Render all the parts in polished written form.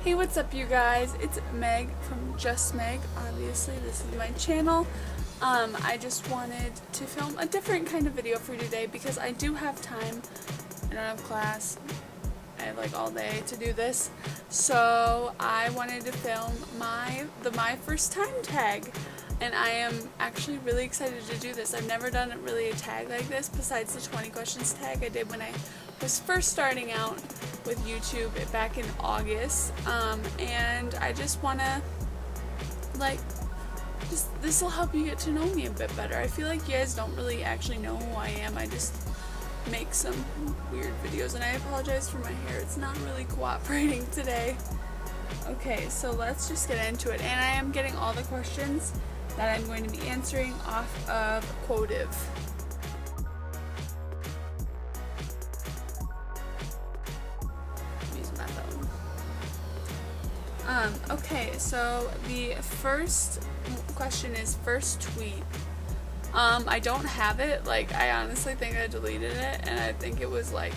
Hey, what's up you guys? It's Meg from Just Meg. Obviously, this is my channel. I just wanted to film a different kind of video for you today because I do have time. I don't have class. I have like all day to do this. So I wanted to film my first time tag. And I am actually really excited to do this. I've never done really a tag like this besides the 20 questions tag I did when I was first starting out with YouTube back in August. And I just want to, this will help you get to know me a bit better. I feel like you guys don't really actually know who I am. I just make some weird videos, and I apologize for my hair. It's not really cooperating today. Okay, so let's just get into it. And I am getting all the questions that I'm going to be answering off of Quotive. I'm using my phone. Okay, so the first question is first tweet. I don't have it. Like, I honestly think I deleted it, and I think it was like,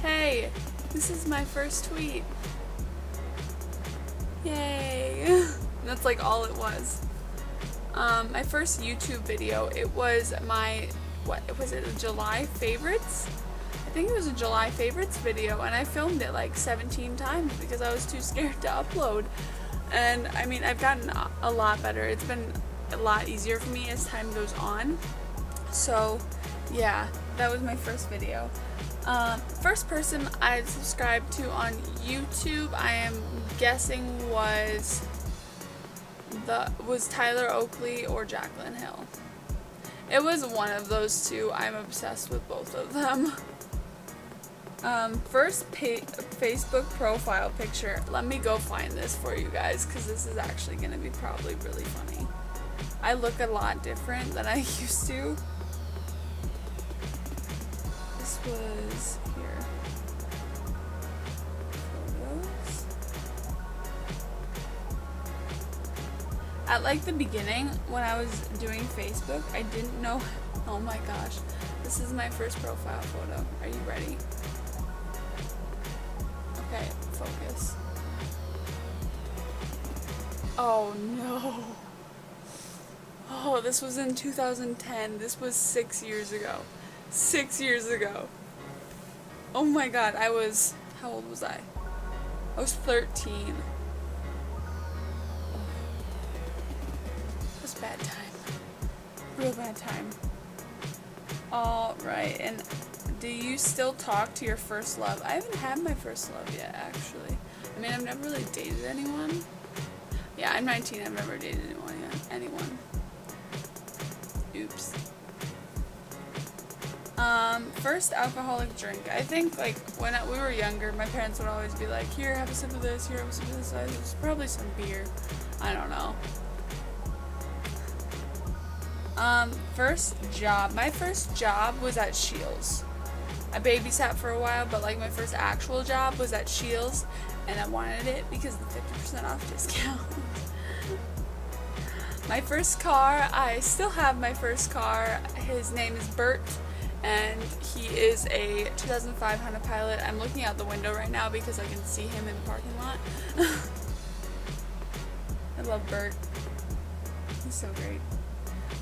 hey, this is my first tweet. Yay. That's like all it was. My first YouTube video, it was my, what was it, a July favorites? I think it was a July favorites video, and I filmed it like 17 times because I was too scared to upload. And I mean, I've gotten a lot better. It's been a lot easier for me as time goes on. So yeah, that was my first video. First person I subscribed to on YouTube, I am guessing was Tyler Oakley or Jaclyn Hill. It was one of those two. I'm obsessed with both of them. First Facebook profile picture. Let me go find this for you guys because this is actually going to be probably really funny. I look a lot different than I used to. This was here. Photos. At like the beginning when I was doing Facebook, I didn't know. Oh my gosh. This is my first profile photo. Are you ready? Okay, focus. Oh no. Oh, this was in 2010. This was 6 years ago. 6 years ago. Oh my god, how old was I? I was 13. It was a bad time. Real bad time. Alright, and do you still talk to your first love? I haven't had my first love yet, actually. I mean, I've never really dated anyone. Yeah, I'm 19. I've never dated anyone. Oops. First alcoholic drink. I think, like, when we were younger, my parents would always be like, here, have a sip of this, here, have a sip of this. It was probably some beer. I don't know. First job. My first job was at Scheels. I babysat for a while, but like my first actual job was at Scheels, and I wanted it because of the 50% off discount. My first car, I still have my first car. His name is Bert, and he is a 2005 Honda Pilot. I'm looking out the window right now because I can see him in the parking lot. I love Bert. He's so great.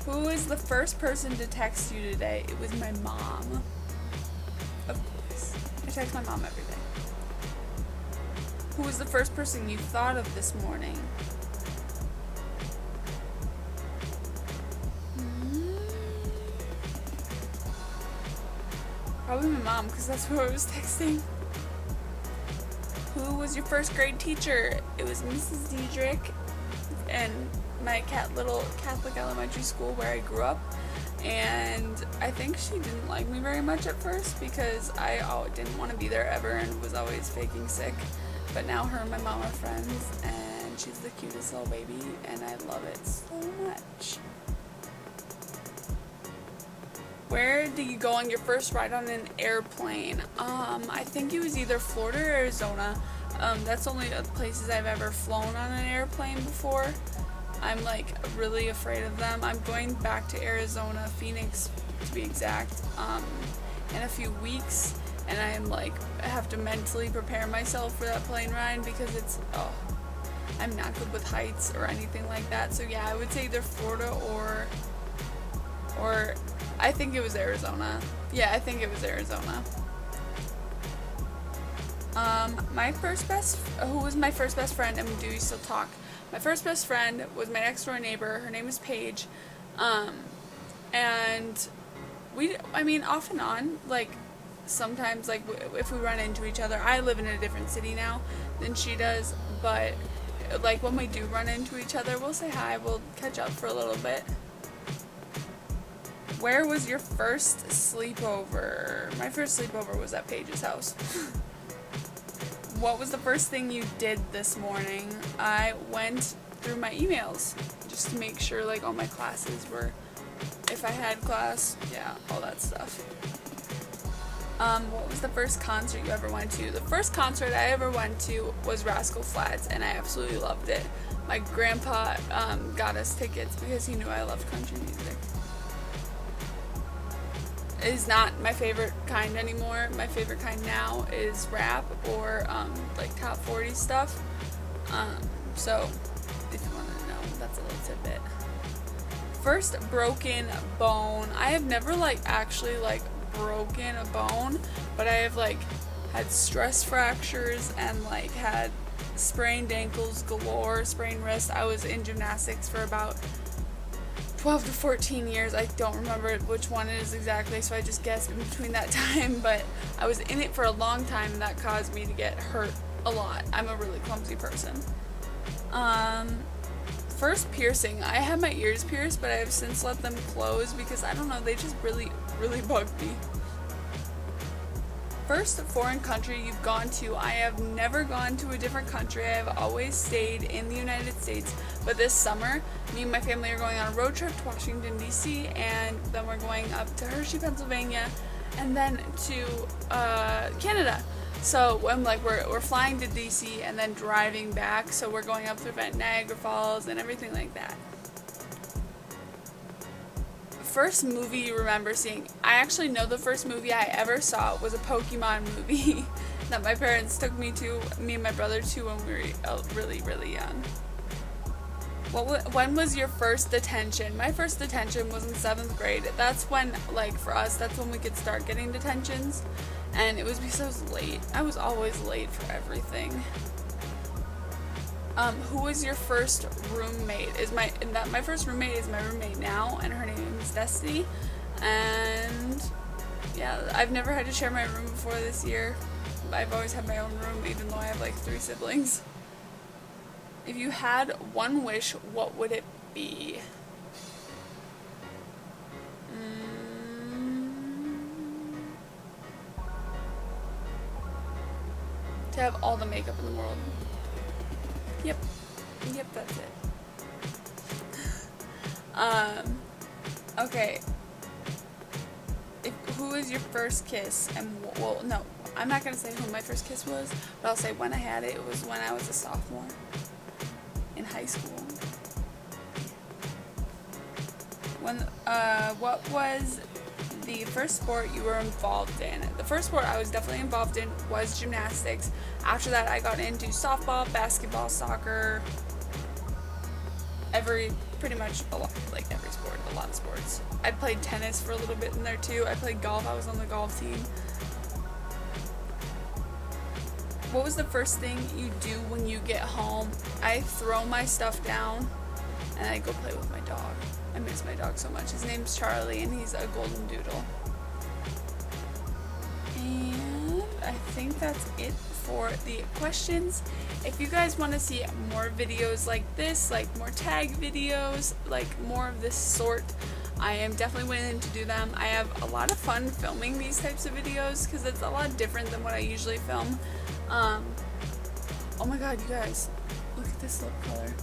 Who is the first person to text you today? It was my mom. Of course. I text my mom every day. Who was the first person you thought of this morning? Probably my mom, because that's who I was texting. Who was your first grade teacher? It was Mrs. Diedrich and my little Catholic elementary school where I grew up. And I think she didn't like me very much at first because I didn't want to be there ever and was always faking sick. But now her and my mom are friends, and she's the cutest little baby, and I love it so much. Where did you go on your first ride on an airplane? I think it was either Florida or Arizona. That's only the places I've ever flown on an airplane before. I'm like really afraid of them. I'm going back to Arizona, Phoenix to be exact, in a few weeks, and I have to mentally prepare myself for that plane ride because I'm not good with heights or anything like that. So yeah, I would say either Florida or I think it was Arizona. Yeah, I think it was Arizona. Who was my first best friend, and do we still talk? My first best friend was my next door neighbor. Her name is Paige. And off and on, like, sometimes, like, if we run into each other, I live in a different city now than she does, but, like, when we do run into each other, we'll say hi, we'll catch up for a little bit. Where was your first sleepover? My first sleepover was at Paige's house. What was the first thing you did this morning? I went through my emails just to make sure, like, all my classes were, if I had class, yeah, all that stuff. What was the first concert you ever went to? The first concert I ever went to was Rascal Flatts, and I absolutely loved it. My grandpa got us tickets because he knew I loved country music. It is not my favorite kind anymore. My favorite kind now is rap or like top 40 stuff. So if you want to know, that's a little tidbit. First broken bone. I have never actually broken a bone, but I have had stress fractures and had sprained ankles galore, sprained wrist. I was in gymnastics for about 12 to 14 years. I don't remember which one it is exactly, so I just guessed in between that time, but I was in it for a long time, and that caused me to get hurt a lot. I'm a really clumsy person. First piercing. I had my ears pierced, but I have since let them close because I don't know, they just really, really bugged me. First foreign country you've gone to. I have never gone to a different country. I have always stayed in the United States. But this summer, me and my family are going on a road trip to Washington, D.C., and then we're going up to Hershey, Pennsylvania, and then to Canada. So we're flying to D.C. and then driving back. So we're going up to Niagara Falls and everything like that. First movie you remember seeing. I actually know the first movie I ever saw was a Pokemon movie that my parents took me and my brother to when we were really, really young. When was your first detention? My first detention was in 7th grade. That's when, for us, that's when we could start getting detentions. And it was because I was late. I was always late for everything. Who was your first roommate? My first roommate is my roommate now, and her name is Destiny. And yeah, I've never had to share my room before this year. I've always had my own room, even though I have 3 siblings. If you had one wish, what would it be? To have all the makeup in the world. Yep, that's it. Okay. Who was your first kiss? No, I'm not gonna say who my first kiss was, but I'll say when I had it. It was when I was a sophomore in high school. What was the first sport you were involved in? The first sport I was definitely involved in was gymnastics. After that, I got into softball, basketball, soccer, pretty much every sport, a lot of sports. I played tennis for a little bit in there too. I played golf. I was on the golf team. What was the first thing you do when you get home? I throw my stuff down and I go play with my dog. I miss my dog so much. His name's Charlie, and he's a golden doodle. And I think that's it for the questions. If you guys want to see more videos like this, more tag videos, more of this sort, I am definitely willing to do them. I have a lot of fun filming these types of videos because it's a lot different than what I usually film. Oh my god, you guys, look at this lip color.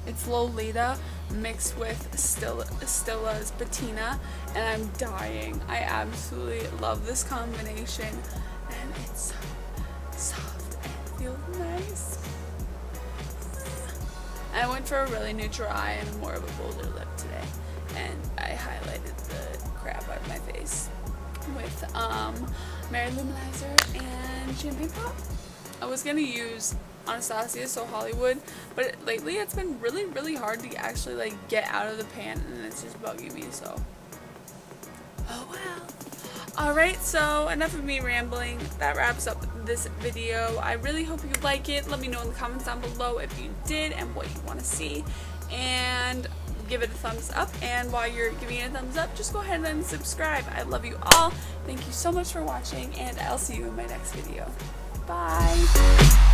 It's Lolita mixed with Stilla's Patina, and I'm dying. I absolutely love this combination, and it's so soft and feels nice. I went for a really neutral eye and more of a bolder lip today, and I highlighted the crap out of my face with Mary Luminizer, and Champagne Pop. I was gonna use Anastasia So Hollywood, but lately it's been really hard to actually like get out of the pan, and it's just bugging me, so oh well. Alright, so enough of me rambling. That wraps up this video. I really hope you like it. Let me know in the comments down below if you did and what you want to see, and give it a thumbs up. And while you're giving it a thumbs up, just go ahead and subscribe. I love you all. Thank you so much for watching, and I'll see you in my next video. Bye!